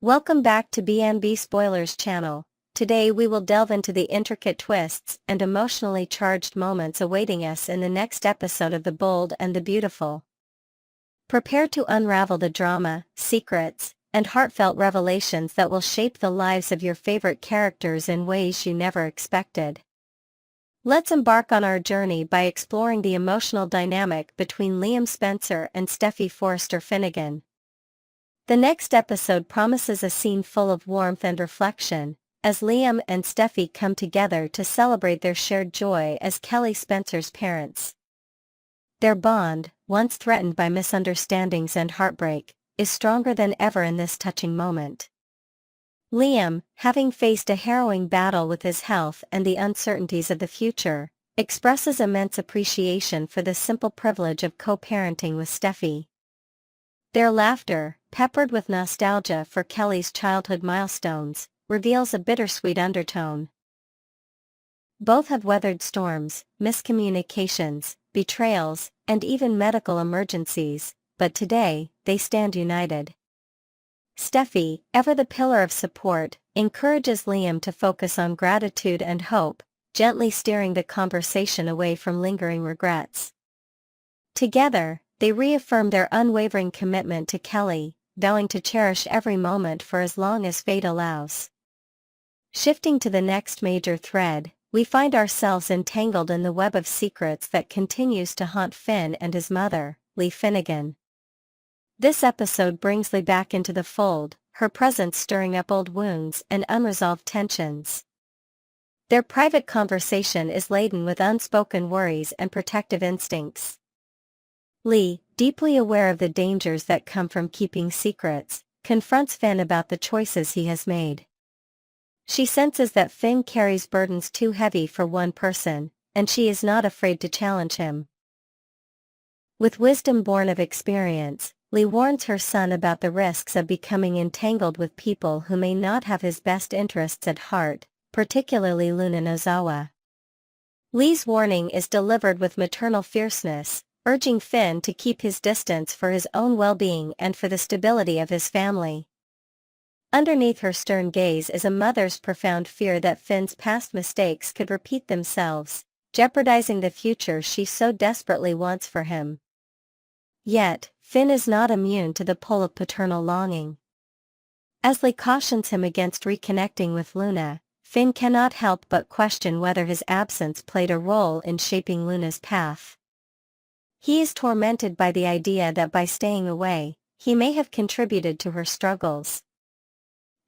Welcome back to B&B Spoilers channel. Today we will delve into the intricate twists and emotionally charged moments awaiting us in the next episode of The Bold and the Beautiful. Prepare to unravel the drama, secrets, and heartfelt revelations that will shape the lives of your favorite characters in ways you never expected. Let's embark on our journey by exploring the emotional dynamic between Liam Spencer and Steffy Forrester Finnegan. The next episode promises a scene full of warmth and reflection, as Liam and Steffy come together to celebrate their shared joy as Kelly Spencer's parents. Their bond, once threatened by misunderstandings and heartbreak, is stronger than ever in this touching moment. Liam, having faced a harrowing battle with his health and the uncertainties of the future, expresses immense appreciation for the simple privilege of co-parenting with Steffy. Their laughter, peppered with nostalgia for Kelly's childhood milestones, reveals a bittersweet undertone. Both have weathered storms, miscommunications, betrayals, and even medical emergencies, but today, they stand united. Steffy, ever the pillar of support, encourages Liam to focus on gratitude and hope, gently steering the conversation away from lingering regrets. Together, they reaffirm their unwavering commitment to Kelly, vowing to cherish every moment for as long as fate allows. Shifting to the next major thread, we find ourselves entangled in the web of secrets that continues to haunt Finn and his mother, Lee Finnegan. This episode brings Lee back into the fold, her presence stirring up old wounds and unresolved tensions. Their private conversation is laden with unspoken worries and protective instincts. Lee, deeply aware of the dangers that come from keeping secrets, confronts Finn about the choices he has made. She senses that Finn carries burdens too heavy for one person, and she is not afraid to challenge him. With wisdom born of experience, Lee warns her son about the risks of becoming entangled with people who may not have his best interests at heart, particularly Luna Nozawa. Lee's warning is delivered with maternal fierceness, urging Finn to keep his distance for his own well-being and for the stability of his family. Underneath her stern gaze is a mother's profound fear that Finn's past mistakes could repeat themselves, jeopardizing the future she so desperately wants for him. Yet, Finn is not immune to the pull of paternal longing. As Lee cautions him against reconnecting with Luna, Finn cannot help but question whether his absence played a role in shaping Luna's path. He is tormented by the idea that by staying away, he may have contributed to her struggles.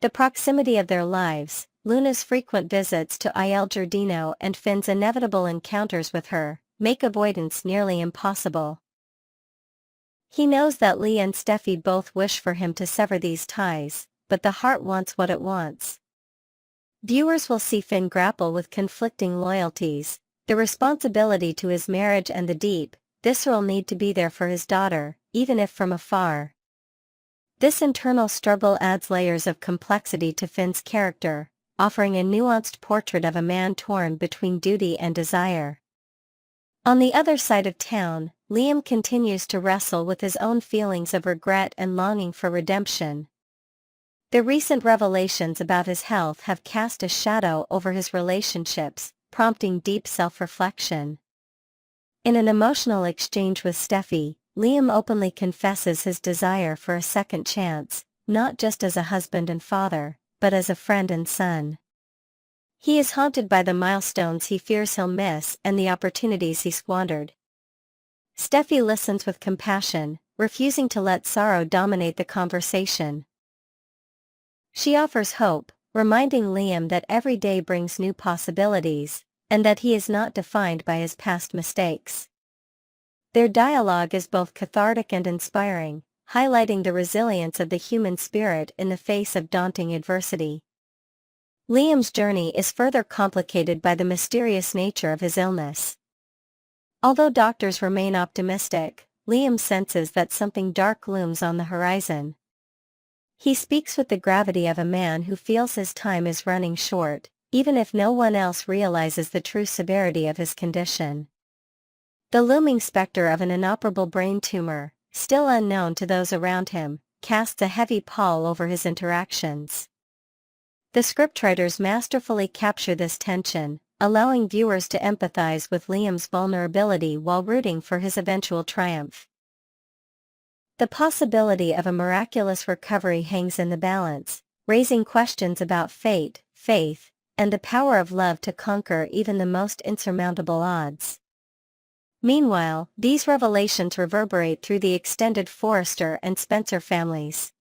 The proximity of their lives, Luna's frequent visits to Il Giardino and Finn's inevitable encounters with her, make avoidance nearly impossible. He knows that Lee and Steffy both wish for him to sever these ties, but the heart wants what it wants. Viewers will see Finn grapple with conflicting loyalties, the responsibility to his marriage and the deep, visceral need to be there for his daughter, even if from afar. This internal struggle adds layers of complexity to Finn's character, offering a nuanced portrait of a man torn between duty and desire. On the other side of town, Liam continues to wrestle with his own feelings of regret and longing for redemption. The recent revelations about his health have cast a shadow over his relationships, prompting deep self-reflection. In an emotional exchange with Steffy, Liam openly confesses his desire for a second chance, not just as a husband and father, but as a friend and son. He is haunted by the milestones he fears he'll miss and the opportunities he squandered. Steffy listens with compassion, refusing to let sorrow dominate the conversation. She offers hope, reminding Liam that every day brings new possibilities, and that he is not defined by his past mistakes. Their dialogue is both cathartic and inspiring, highlighting the resilience of the human spirit in the face of daunting adversity. Liam's journey is further complicated by the mysterious nature of his illness. Although doctors remain optimistic, Liam senses that something dark looms on the horizon. He speaks with the gravity of a man who feels his time is running short, even if no one else realizes the true severity of his condition. The looming specter of an inoperable brain tumor, still unknown to those around him, casts a heavy pall over his interactions. The scriptwriters masterfully capture this tension, allowing viewers to empathize with Liam's vulnerability while rooting for his eventual triumph. The possibility of a miraculous recovery hangs in the balance, raising questions about fate, faith, and the power of love to conquer even the most insurmountable odds. Meanwhile, these revelations reverberate through the extended Forrester and Spencer families.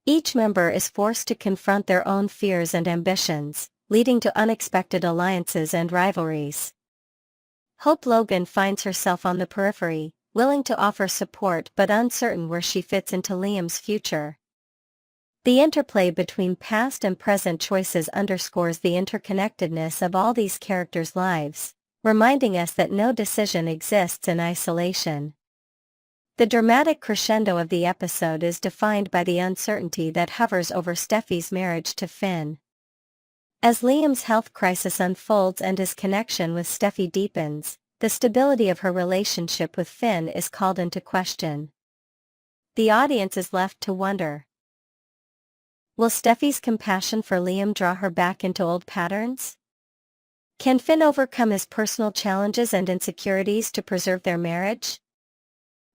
Each member is forced to confront their own fears and ambitions, leading to unexpected alliances and rivalries. Hope Logan finds herself on the periphery, willing to offer support but uncertain where she fits into Liam's future. The interplay between past and present choices underscores the interconnectedness of all these characters' lives, reminding us that no decision exists in isolation. The dramatic crescendo of the episode is defined by the uncertainty that hovers over Steffy's marriage to Finn. As Liam's health crisis unfolds and his connection with Steffy deepens, the stability of her relationship with Finn is called into question. The audience is left to wonder. Will Steffy's compassion for Liam draw her back into old patterns? Can Finn overcome his personal challenges and insecurities to preserve their marriage?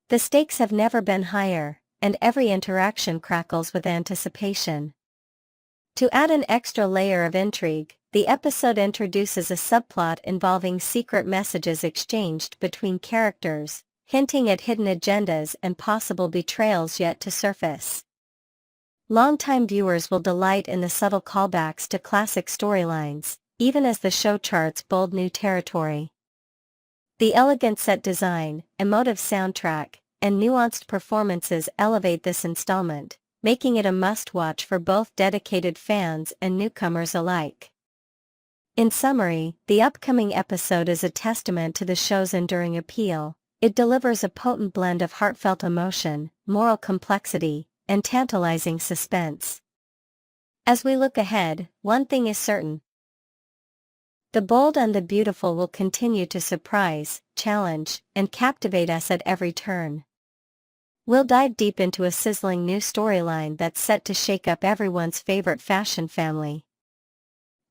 The stakes have never been higher, and every interaction crackles with anticipation. To add an extra layer of intrigue, the episode introduces a subplot involving secret messages exchanged between characters, hinting at hidden agendas and possible betrayals yet to surface. Longtime viewers will delight in the subtle callbacks to classic storylines, even as the show charts bold new territory. The elegant set design, emotive soundtrack, and nuanced performances elevate this installment, making it a must-watch for both dedicated fans and newcomers alike. In summary, the upcoming episode is a testament to the show's enduring appeal. It delivers a potent blend of heartfelt emotion, moral complexity, and tantalizing suspense. As we look ahead, one thing is certain. The Bold and the Beautiful will continue to surprise, challenge, and captivate us at every turn. We'll dive deep into a sizzling new storyline that's set to shake up everyone's favorite fashion family.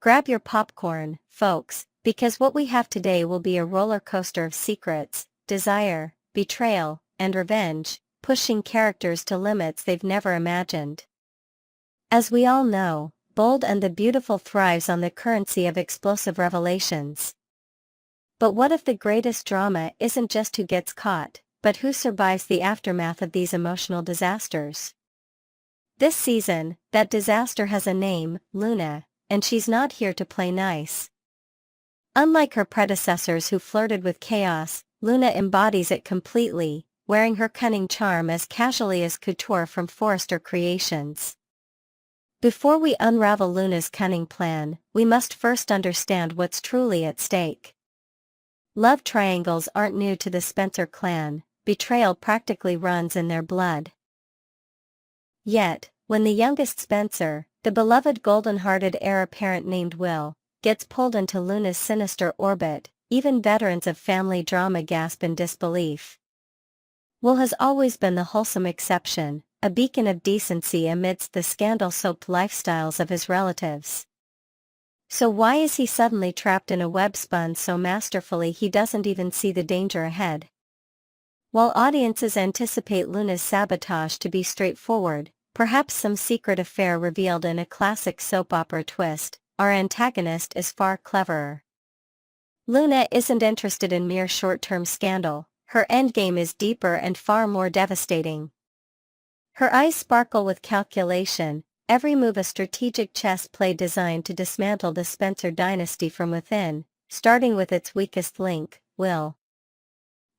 Grab your popcorn, folks, because what we have today will be a roller coaster of secrets, desire, betrayal, and revenge, pushing characters to limits they've never imagined. As we all know, Bold and the Beautiful thrives on the currency of explosive revelations. But what if the greatest drama isn't just who gets caught, but who survives the aftermath of these emotional disasters? This season, that disaster has a name, Luna, and she's not here to play nice. Unlike her predecessors who flirted with chaos, Luna embodies it completely, wearing her cunning charm as casually as couture from Forrester Creations. Before we unravel Luna's cunning plan, we must first understand what's truly at stake. Love triangles aren't new to the Spencer clan, betrayal practically runs in their blood. Yet, when the youngest Spencer, the beloved golden-hearted heir apparent named Will, gets pulled into Luna's sinister orbit, even veterans of family drama gasp in disbelief. Will has always been the wholesome exception, a beacon of decency amidst the scandal-soaked lifestyles of his relatives. So why is he suddenly trapped in a web spun so masterfully he doesn't even see the danger ahead? While audiences anticipate Luna's sabotage to be straightforward, perhaps some secret affair revealed in a classic soap opera twist, our antagonist is far cleverer. Luna isn't interested in mere short-term scandal, her endgame is deeper and far more devastating. Her eyes sparkle with calculation, every move a strategic chess play designed to dismantle the Spencer dynasty from within, starting with its weakest link, Will.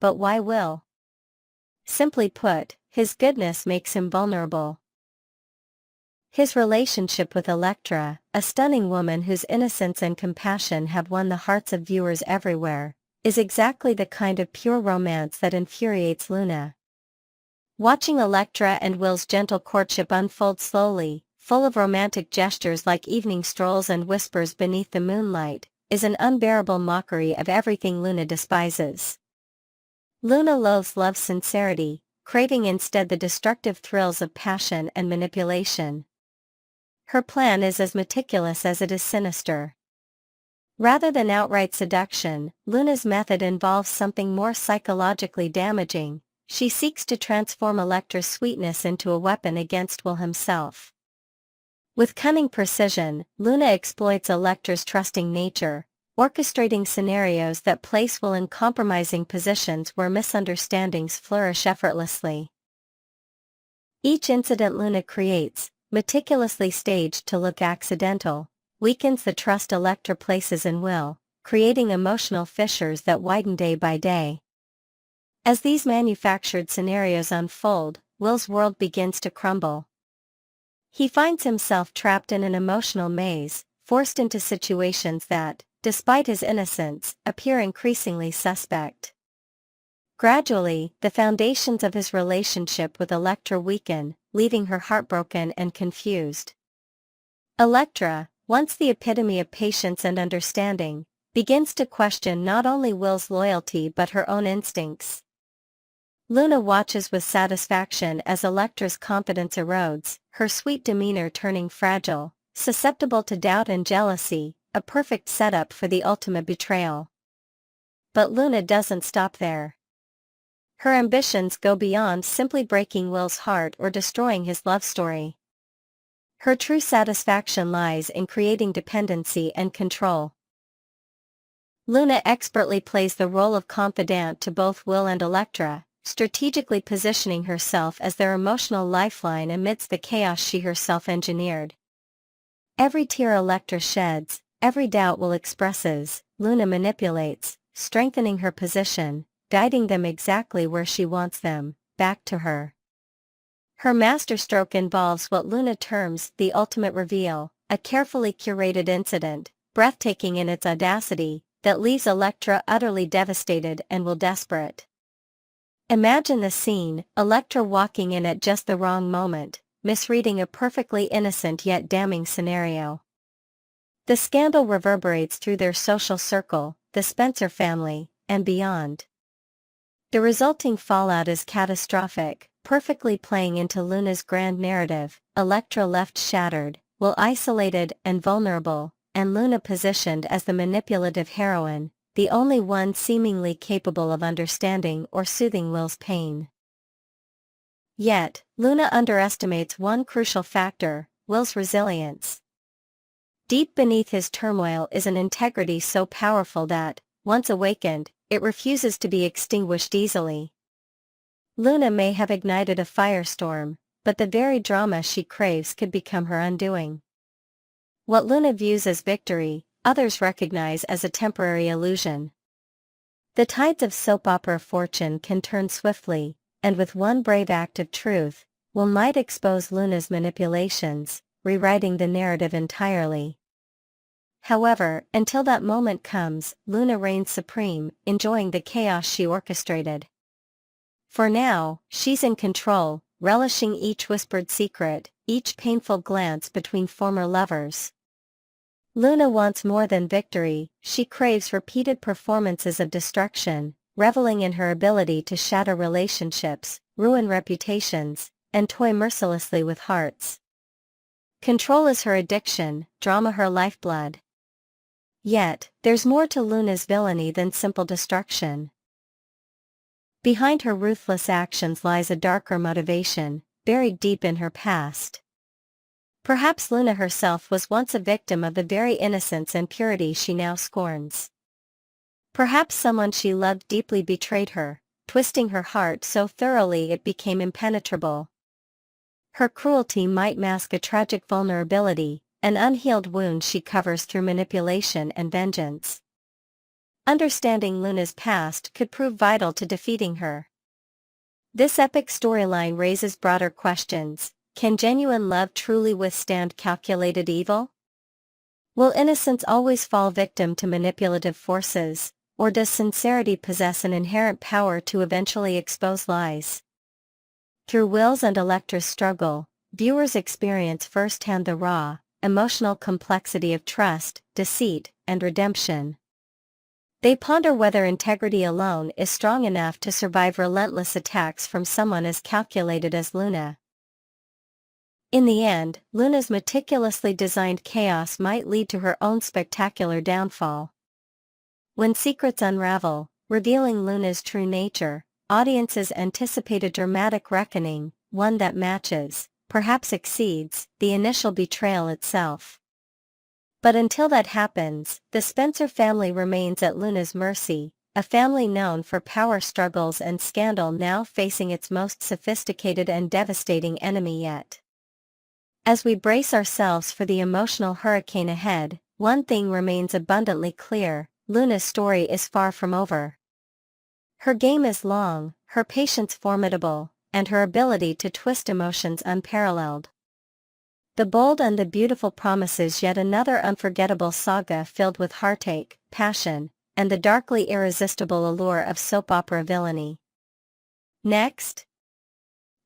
But why Will? Simply put, his goodness makes him vulnerable. His relationship with Elektra, a stunning woman whose innocence and compassion have won the hearts of viewers everywhere, is exactly the kind of pure romance that infuriates Luna. Watching Elektra and Will's gentle courtship unfold slowly, full of romantic gestures like evening strolls and whispers beneath the moonlight, is an unbearable mockery of everything Luna despises. Luna loathes love's sincerity, craving instead the destructive thrills of passion and manipulation. Her plan is as meticulous as it is sinister. Rather than outright seduction, Luna's method involves something more psychologically damaging. She seeks to transform Elektra's sweetness into a weapon against Will himself. With cunning precision, Luna exploits Elektra's trusting nature, orchestrating scenarios that place Will in compromising positions where misunderstandings flourish effortlessly. Each incident Luna creates, meticulously staged to look accidental, weakens the trust Elektra places in Will, creating emotional fissures that widen day by day. As these manufactured scenarios unfold, Will's world begins to crumble. He finds himself trapped in an emotional maze, forced into situations that, despite his innocence, appear increasingly suspect. Gradually, the foundations of his relationship with Elektra weaken, leaving her heartbroken and confused. Elektra, once the epitome of patience and understanding, begins to question not only Will's loyalty but her own instincts. Luna watches with satisfaction as Elektra's confidence erodes, her sweet demeanor turning fragile, susceptible to doubt and jealousy, a perfect setup for the ultimate betrayal. But Luna doesn't stop there. Her ambitions go beyond simply breaking Will's heart or destroying his love story. Her true satisfaction lies in creating dependency and control. Luna expertly plays the role of confidant to both Will and Elektra, strategically positioning herself as their emotional lifeline amidst the chaos she herself engineered. Every tear Elektra sheds, every doubt Will expresses, Luna manipulates, strengthening her position, guiding them exactly where she wants them, back to her. Her masterstroke involves what Luna terms the ultimate reveal, a carefully curated incident, breathtaking in its audacity, that leaves Elektra utterly devastated and Will desperate. Imagine the scene, Elektra walking in at just the wrong moment, misreading a perfectly innocent yet damning scenario. The scandal reverberates through their social circle, the Spencer family, and beyond. The resulting fallout is catastrophic, perfectly playing into Luna's grand narrative, Elektra left shattered, Will isolated and vulnerable, and Luna positioned as the manipulative heroine, the only one seemingly capable of understanding or soothing Will's pain. Yet, Luna underestimates one crucial factor, Will's resilience. Deep beneath his turmoil is an integrity so powerful that, once awakened, it refuses to be extinguished easily. Luna may have ignited a firestorm, but the very drama she craves could become her undoing. What Luna views as victory, others recognize as a temporary illusion. The tides of soap opera fortune can turn swiftly, and with one brave act of truth, Will might expose Luna's manipulations, rewriting the narrative entirely. However, until that moment comes, Luna reigns supreme, enjoying the chaos she orchestrated. For now, she's in control, relishing each whispered secret, each painful glance between former lovers. Luna wants more than victory, she craves repeated performances of destruction, reveling in her ability to shatter relationships, ruin reputations, and toy mercilessly with hearts. Control is her addiction, drama her lifeblood. Yet, there's more to Luna's villainy than simple destruction. Behind her ruthless actions lies a darker motivation, buried deep in her past. Perhaps Luna herself was once a victim of the very innocence and purity she now scorns. Perhaps someone she loved deeply betrayed her, twisting her heart so thoroughly it became impenetrable. Her cruelty might mask a tragic vulnerability, an unhealed wound she covers through manipulation and vengeance. Understanding Luna's past could prove vital to defeating her. This epic storyline raises broader questions. Can genuine love truly withstand calculated evil? Will innocence always fall victim to manipulative forces, or does sincerity possess an inherent power to eventually expose lies? Through Will's and Elektra's struggle, viewers experience firsthand the raw, emotional complexity of trust, deceit, and redemption. They ponder whether integrity alone is strong enough to survive relentless attacks from someone as calculated as Luna. In the end, Luna's meticulously designed chaos might lead to her own spectacular downfall. When secrets unravel, revealing Luna's true nature, audiences anticipate a dramatic reckoning, one that matches, perhaps exceeds, the initial betrayal itself. But until that happens, the Spencer family remains at Luna's mercy, a family known for power struggles and scandal now facing its most sophisticated and devastating enemy yet. As we brace ourselves for the emotional hurricane ahead, one thing remains abundantly clear: Luna's story is far from over. Her game is long, her patience formidable, and her ability to twist emotions unparalleled. The Bold and the Beautiful promises yet another unforgettable saga filled with heartache, passion, and the darkly irresistible allure of soap opera villainy. Next,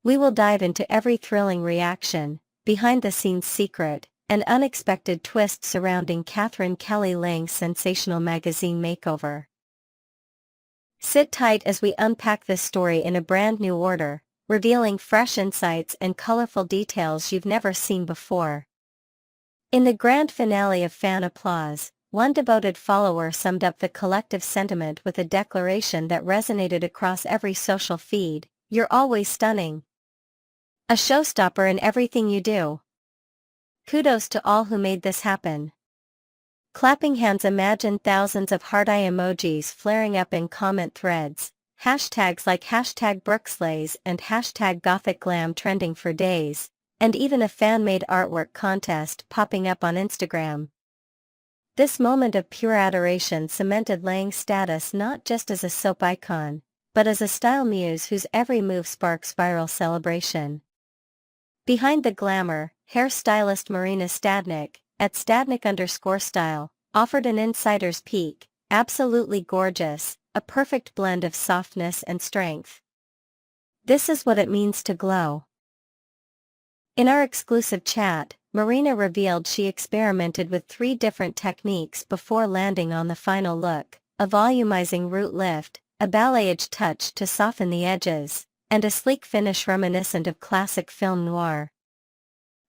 we will dive into every thrilling reaction, behind-the-scenes secret, and unexpected twist surrounding Katherine Kelly Lang's sensational magazine makeover. Sit tight as we unpack this story in a brand new order, revealing fresh insights and colorful details you've never seen before. In the grand finale of fan applause, one devoted follower summed up the collective sentiment with a declaration that resonated across every social feed: "You're always stunning. A showstopper in everything you do. Kudos to all who made this happen." Clapping hands. Imagine thousands of heart eye emojis flaring up in comment threads, hashtags like #BrookeSlays and #GothicGlam trending for days, and even a fan-made artwork contest popping up on Instagram. This moment of pure adoration cemented Lang's status not just as a soap icon, but as a style muse whose every move sparks viral celebration. Behind the glamour, hairstylist Marina Stadnik, at Stadnik_style, offered an insider's peek: "Absolutely gorgeous, a perfect blend of softness and strength. This is what it means to glow." In our exclusive chat, Marina revealed she experimented with 3 different techniques before landing on the final look: a volumizing root lift, a balayage touch to soften the edges, and a sleek finish reminiscent of classic film noir.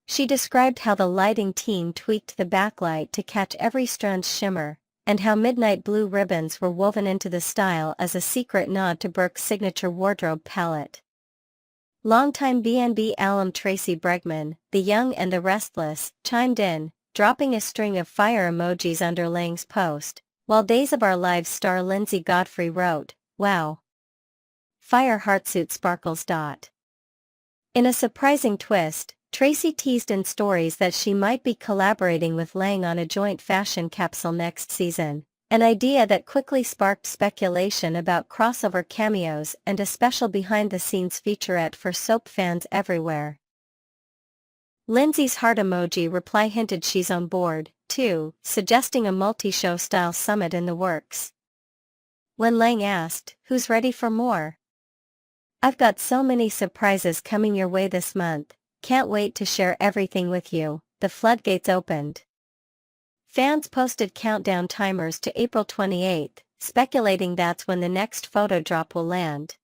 She described how the lighting team tweaked the backlight to catch every strand's shimmer, and how midnight blue ribbons were woven into the style as a secret nod to Brooke's signature wardrobe palette. Longtime B&B alum Tracy Bregman, the Young and the Restless, chimed in, dropping a string of fire emojis under Lang's post, while Days of Our Lives star Lindsay Godfrey wrote, "Wow. Fire heartsuit sparkles." In a surprising twist, Tracy teased in stories that she might be collaborating with Lang on a joint fashion capsule next season, an idea that quickly sparked speculation about crossover cameos and a special behind-the-scenes featurette for soap fans everywhere. Lindsay's heart emoji reply hinted she's on board, too, suggesting a multi-show style summit in the works. When Lang asked, "Who's ready for more?" "I've got so many surprises coming your way this month. Can't wait to share everything with you," the floodgates opened. Fans posted countdown timers to April 28, speculating that's when the next photo drop will land.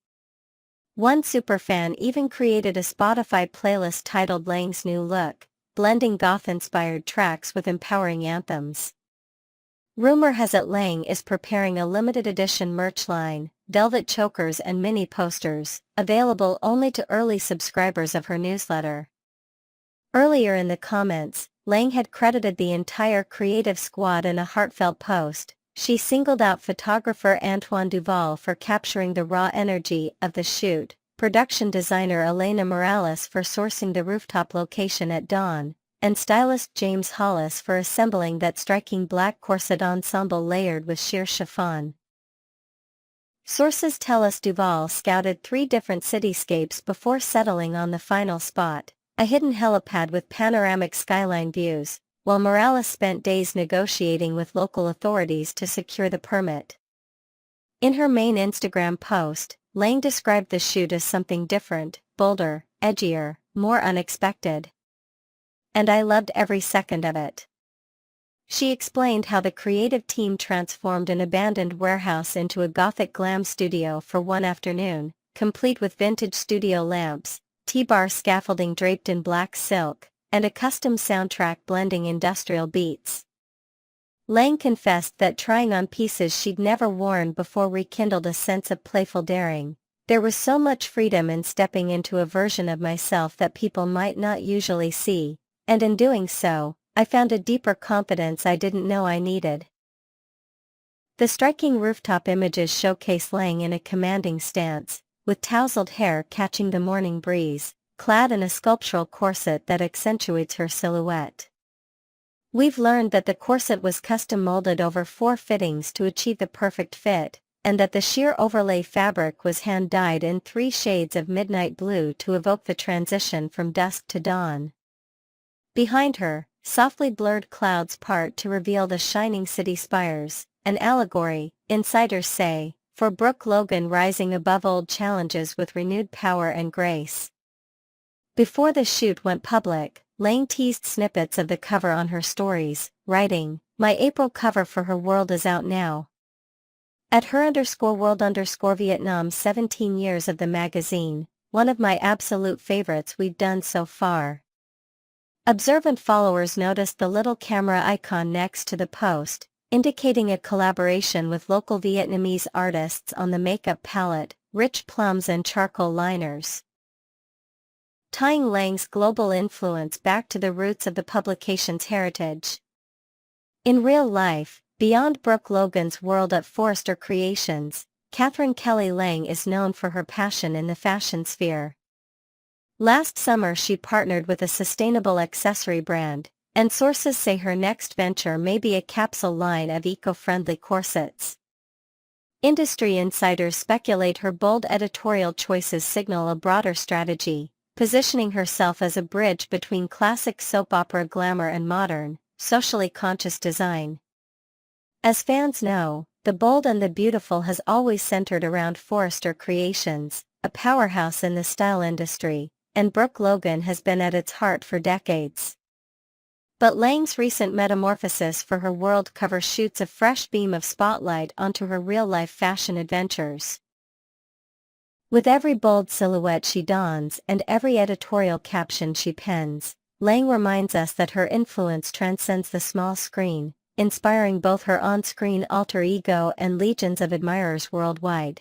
One superfan even created a Spotify playlist titled Lang's New Look, blending goth-inspired tracks with empowering anthems. Rumor has it Lang is preparing a limited edition merch line, velvet chokers and mini posters, available only to early subscribers of her newsletter. Earlier in the comments, Lang had credited the entire creative squad in a heartfelt post. She singled out photographer Antoine Duval for capturing the raw energy of the shoot, production designer Elena Morales for sourcing the rooftop location at dawn, and stylist James Hollis for assembling that striking black corset ensemble layered with sheer chiffon. Sources tell us Duval scouted 3 different cityscapes before settling on the final spot, a hidden helipad with panoramic skyline views, while Morales spent days negotiating with local authorities to secure the permit. In her main Instagram post, Lang described the shoot as something different, bolder, edgier, more unexpected. "And I loved every second of it." She explained how the creative team transformed an abandoned warehouse into a gothic glam studio for one afternoon, complete with vintage studio lamps, T-bar scaffolding draped in black silk, and a custom soundtrack blending industrial beats. Lang confessed that trying on pieces she'd never worn before rekindled a sense of playful daring. There was so much freedom in stepping into a version of myself that people might not usually see, and in doing so, I found a deeper confidence I didn't know I needed. The striking rooftop images showcase Lang in a commanding stance, with tousled hair catching the morning breeze, clad in a sculptural corset that accentuates her silhouette. We've learned that the corset was custom molded over 4 fittings to achieve the perfect fit, and that the sheer overlay fabric was hand-dyed in 3 shades of midnight blue to evoke the transition from dusk to dawn. Behind her, softly blurred clouds part to reveal the shining city spires, an allegory, insiders say, for Brooke Logan rising above old challenges with renewed power and grace. Before the shoot went public, Lang teased snippets of the cover on her stories, writing, "My April cover for her World is out now. At her_world_Vietnam 17 years of the magazine, one of my absolute favorites we've done so far." Observant followers noticed the little camera icon next to the post, indicating a collaboration with local Vietnamese artists on the makeup palette, rich plums and charcoal liners. Tying Lang's global influence back to the roots of the publication's heritage. In real life, beyond Brooke Logan's world at Forrester Creations, Katherine Kelly Lang is known for her passion in the fashion sphere. Last summer she partnered with a sustainable accessory brand, and sources say her next venture may be a capsule line of eco-friendly corsets. Industry insiders speculate her bold editorial choices signal a broader strategy, positioning herself as a bridge between classic soap opera glamour and modern, socially conscious design. As fans know, The Bold and the Beautiful has always centered around Forrester Creations, a powerhouse in the style industry, and Brooke Logan has been at its heart for decades. But Lang's recent metamorphosis for her World cover shoots a fresh beam of spotlight onto her real-life fashion adventures. With every bold silhouette she dons and every editorial caption she pens, Lang reminds us that her influence transcends the small screen, inspiring both her on-screen alter ego and legions of admirers worldwide.